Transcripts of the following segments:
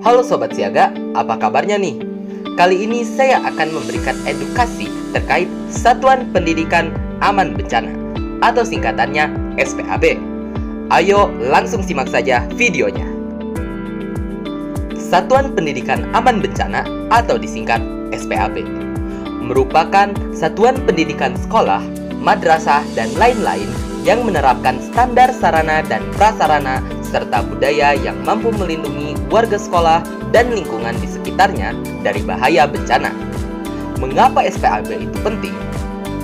Halo Sobat Siaga, apa kabarnya nih? Kali ini saya akan memberikan edukasi terkait Satuan Pendidikan Aman Bencana atau singkatannya SPAB. Ayo langsung simak saja videonya. Satuan Pendidikan Aman Bencana atau disingkat SPAB merupakan satuan pendidikan sekolah, madrasah, dan lain-lain yang menerapkan standar sarana dan prasarana serta budaya yang mampu melindungi warga sekolah dan lingkungan di sekitarnya dari bahaya bencana. Mengapa SPAB itu penting?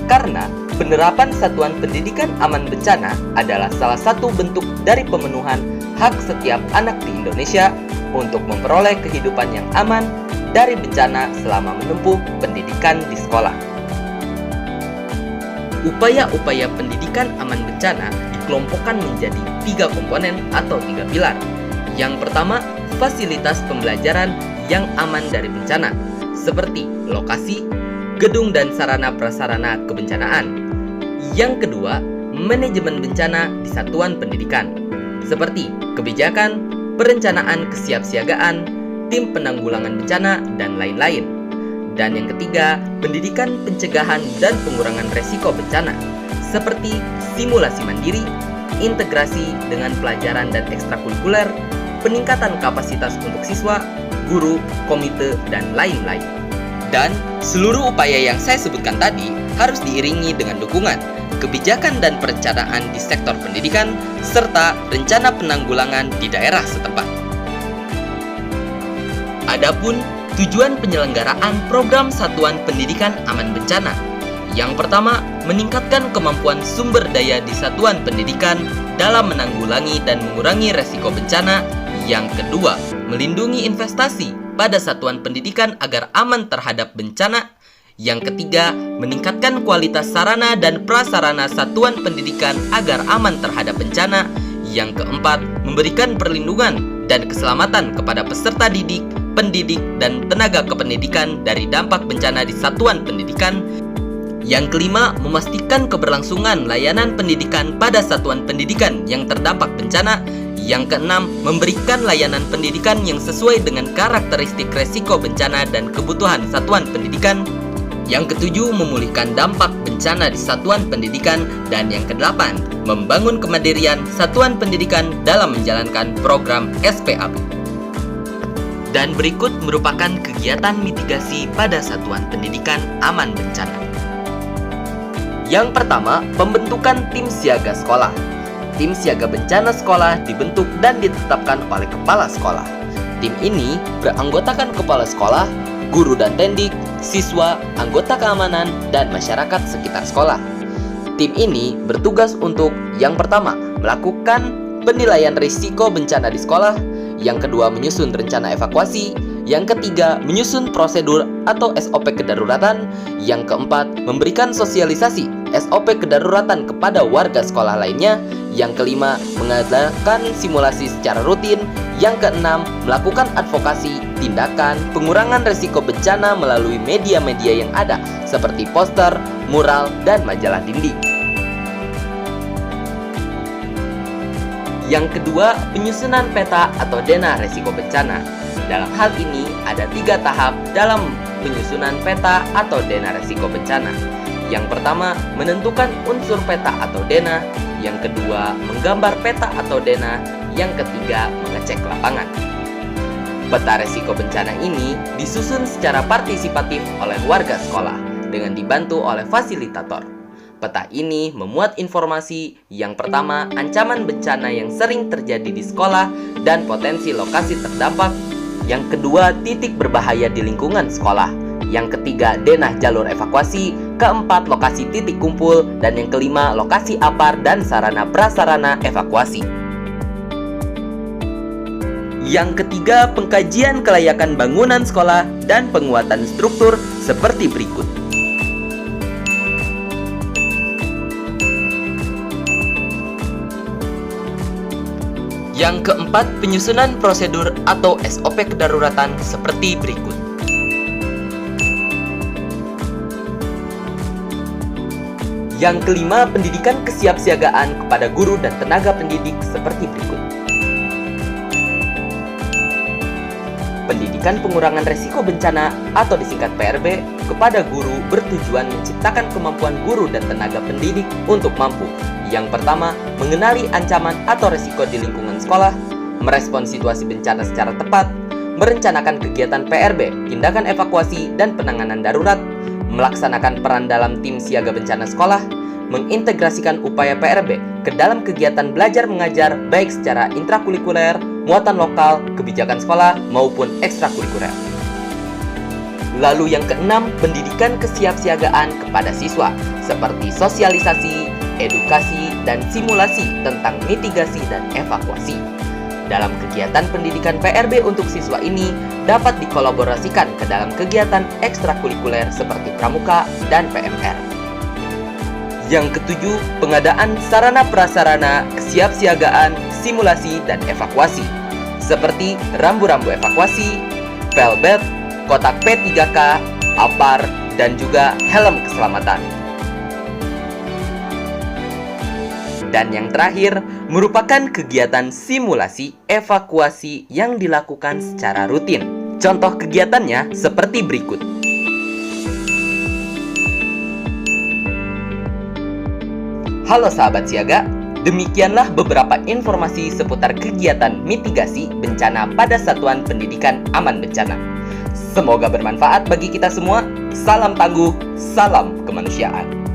Karena penerapan Satuan Pendidikan Aman Bencana adalah salah satu bentuk dari pemenuhan hak setiap anak di Indonesia untuk memperoleh kehidupan yang aman dari bencana selama menempuh pendidikan di sekolah. Upaya-upaya pendidikan aman bencana dikelompokkan menjadi 3 komponen atau 3 pilar. Yang pertama, fasilitas pembelajaran yang aman dari bencana, seperti lokasi, gedung dan sarana prasarana kebencanaan. Yang kedua, manajemen bencana di satuan pendidikan, seperti kebijakan, perencanaan kesiapsiagaan, tim penanggulangan bencana, dan lain-lain. Dan yang ketiga, pendidikan pencegahan dan pengurangan resiko bencana, seperti simulasi mandiri, integrasi dengan pelajaran dan ekstrakurikuler, peningkatan kapasitas untuk siswa, guru, komite, dan lain-lain. Dan seluruh upaya yang saya sebutkan tadi harus diiringi dengan dukungan, kebijakan dan perencanaan di sektor pendidikan, serta rencana penanggulangan di daerah setempat. Adapun tujuan penyelenggaraan program Satuan Pendidikan Aman Bencana. Yang pertama, meningkatkan kemampuan sumber daya di satuan pendidikan dalam menanggulangi dan mengurangi resiko bencana. Yang kedua, melindungi investasi pada satuan pendidikan agar aman terhadap bencana. Yang ketiga, meningkatkan kualitas sarana dan prasarana satuan pendidikan agar aman terhadap bencana. Yang keempat, memberikan perlindungan dan keselamatan kepada peserta didik, pendidik, dan tenaga kependidikan dari dampak bencana di satuan pendidikan. Yang kelima, memastikan keberlangsungan layanan pendidikan pada satuan pendidikan yang terdampak bencana. Yang keenam, memberikan layanan pendidikan yang sesuai dengan karakteristik resiko bencana dan kebutuhan satuan pendidikan. Yang ketujuh, memulihkan dampak bencana di satuan pendidikan. Dan yang kedelapan, membangun kemandirian satuan pendidikan dalam menjalankan program SPAB. Dan berikut merupakan kegiatan mitigasi pada Satuan Pendidikan Aman Bencana. Yang pertama, pembentukan tim siaga sekolah. Tim siaga bencana sekolah dibentuk dan ditetapkan oleh kepala sekolah. Tim ini beranggotakan kepala sekolah, guru dan tendik, siswa, anggota keamanan, dan masyarakat sekitar sekolah. Tim ini bertugas untuk yang pertama, melakukan penilaian risiko bencana di sekolah. Yang kedua, menyusun rencana evakuasi. Yang ketiga, menyusun prosedur atau SOP kedaruratan. Yang keempat, memberikan sosialisasi SOP kedaruratan kepada warga sekolah lainnya. Yang kelima, mengadakan simulasi secara rutin. Yang keenam, melakukan advokasi, tindakan, pengurangan risiko bencana melalui media-media yang ada, seperti poster, mural, dan majalah dinding. Yang kedua, penyusunan peta atau dena resiko bencana. Dalam hal ini, ada 3 tahap dalam penyusunan peta atau dena resiko bencana. Yang pertama, menentukan unsur peta atau dena. Yang kedua, menggambar peta atau dena. Yang ketiga, mengecek lapangan. Peta resiko bencana ini disusun secara partisipatif oleh warga sekolah dengan dibantu oleh fasilitator. Peta ini memuat informasi yang pertama, ancaman bencana yang sering terjadi di sekolah dan potensi lokasi terdampak. Yang kedua, titik berbahaya di lingkungan sekolah. Yang ketiga, denah jalur evakuasi. Keempat, lokasi titik kumpul. Dan yang kelima, lokasi APAR dan sarana prasarana evakuasi. Yang ketiga, pengkajian kelayakan bangunan sekolah dan penguatan struktur seperti berikut. Yang keempat, penyusunan prosedur atau SOP kedaruratan seperti berikut. Yang kelima, pendidikan kesiapsiagaan kepada guru dan tenaga pendidik seperti berikut. Pendidikan Pengurangan Resiko Bencana atau disingkat PRB kepada guru bertujuan menciptakan kemampuan guru dan tenaga pendidik untuk mampu. Yang pertama, mengenali ancaman atau resiko di lingkungan sekolah, merespons situasi bencana secara tepat, merencanakan kegiatan PRB, tindakan evakuasi dan penanganan darurat, melaksanakan peran dalam tim siaga bencana sekolah, mengintegrasikan upaya PRB ke dalam kegiatan belajar mengajar baik secara intrakurikuler, muatan lokal, kebijakan sekolah, maupun ekstrakurikuler. Lalu yang keenam, pendidikan kesiapsiagaan kepada siswa, seperti sosialisasi, edukasi, dan simulasi tentang mitigasi dan evakuasi. Dalam kegiatan pendidikan PRB untuk siswa ini dapat dikolaborasikan ke dalam kegiatan ekstrakurikuler seperti pramuka dan PMR. Yang ketujuh, pengadaan sarana-prasarana kesiapsiagaan, simulasi, dan evakuasi, seperti rambu-rambu evakuasi, velvet, kotak P3K, APAR, dan juga helm keselamatan. Dan yang terakhir, merupakan kegiatan simulasi evakuasi yang dilakukan secara rutin. Contoh kegiatannya seperti berikut. Halo sahabat siaga, demikianlah beberapa informasi seputar kegiatan mitigasi bencana pada Satuan Pendidikan Aman Bencana. Semoga bermanfaat bagi kita semua. Salam tangguh, salam kemanusiaan.